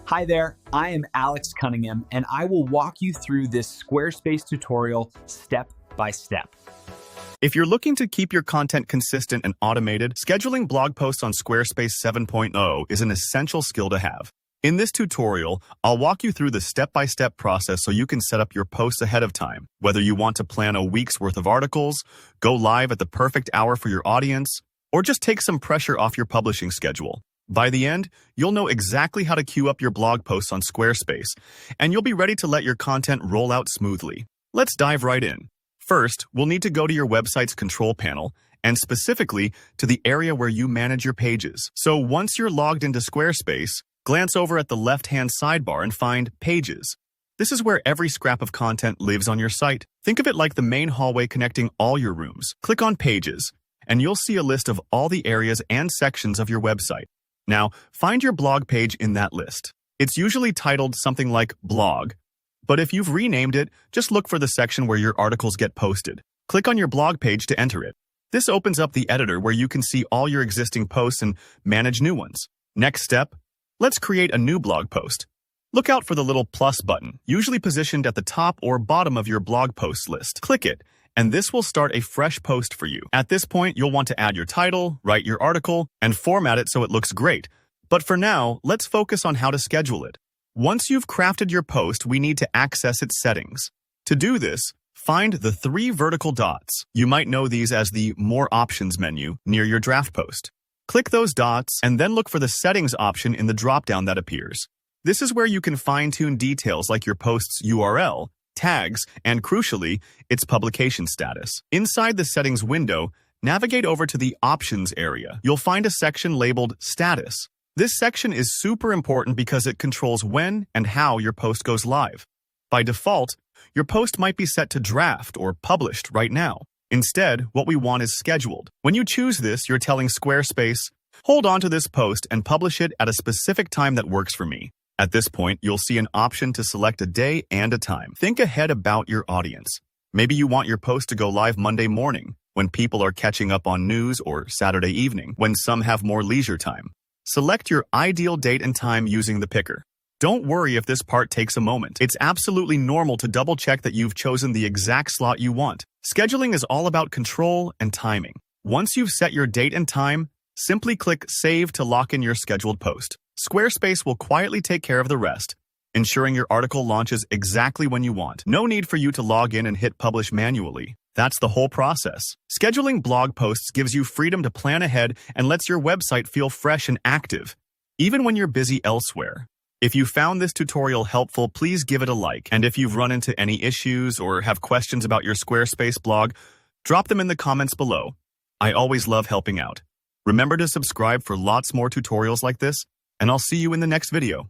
Hi there, I am Alex Cunningham, and I will walk you through this Squarespace tutorial step by step. If you're looking to keep your content consistent and automated, scheduling blog posts on Squarespace 7.0 is an essential skill to have. In this tutorial, I'll walk you through the step-by-step process so you can set up your posts ahead of time. Whether you want to plan a week's worth of articles, go live at the perfect hour for your audience, or just take some pressure off your publishing schedule. By the end, you'll know exactly how to queue up your blog posts on Squarespace, and you'll be ready to let your content roll out smoothly. Let's dive right in. First, we'll need to go to your website's control panel, and specifically to the area where you manage your pages. So once you're logged into Squarespace, glance over at the left-hand sidebar and find Pages. This is where every scrap of content lives on your site. Think of it like the main hallway connecting all your rooms. Click on Pages, and you'll see a list of all the areas and sections of your website. Now, find your blog page in that list. It's usually titled something like Blog, but if you've renamed it, just look for the section where your articles get posted. Click on your blog page to enter it. This opens up the editor where you can see all your existing posts and manage new ones. Next step, let's create a new blog post. Look out for the little plus button, usually positioned at the top or bottom of your blog posts list. Click it, and this will start a fresh post for you. At this point, you'll want to add your title, write your article, and format it so it looks great. But for now, let's focus on how to schedule it. Once you've crafted your post, we need to access its settings. To do this, find the 3 vertical dots. You might know these as the More Options menu near your draft post. Click those dots and then look for the Settings option in the dropdown that appears. This is where you can fine-tune details like your post's URL, tags, and crucially, its publication status. Inside the Settings window, navigate over to the Options area. You'll find a section labeled Status. This section is super important because it controls when and how your post goes live. By default, your post might be set to draft or published right now. Instead, what we want is scheduled. When you choose this, you're telling Squarespace, hold on to this post and publish it at a specific time that works for me. At this point, you'll see an option to select a day and a time. Think ahead about your audience. Maybe you want your post to go live Monday morning, when people are catching up on news, or Saturday evening, when some have more leisure time. Select your ideal date and time using the picker. Don't worry if this part takes a moment. It's absolutely normal to double-check that you've chosen the exact slot you want. Scheduling is all about control and timing. Once you've set your date and time, simply click Save to lock in your scheduled post. Squarespace will quietly take care of the rest, ensuring your article launches exactly when you want. No need for you to log in and hit Publish manually. That's the whole process. Scheduling blog posts gives you freedom to plan ahead and lets your website feel fresh and active, even when you're busy elsewhere. If you found this tutorial helpful, please give it a like. And if you've run into any issues or have questions about your Squarespace blog, drop them in the comments below. I always love helping out. Remember to subscribe for lots more tutorials like this, and I'll see you in the next video.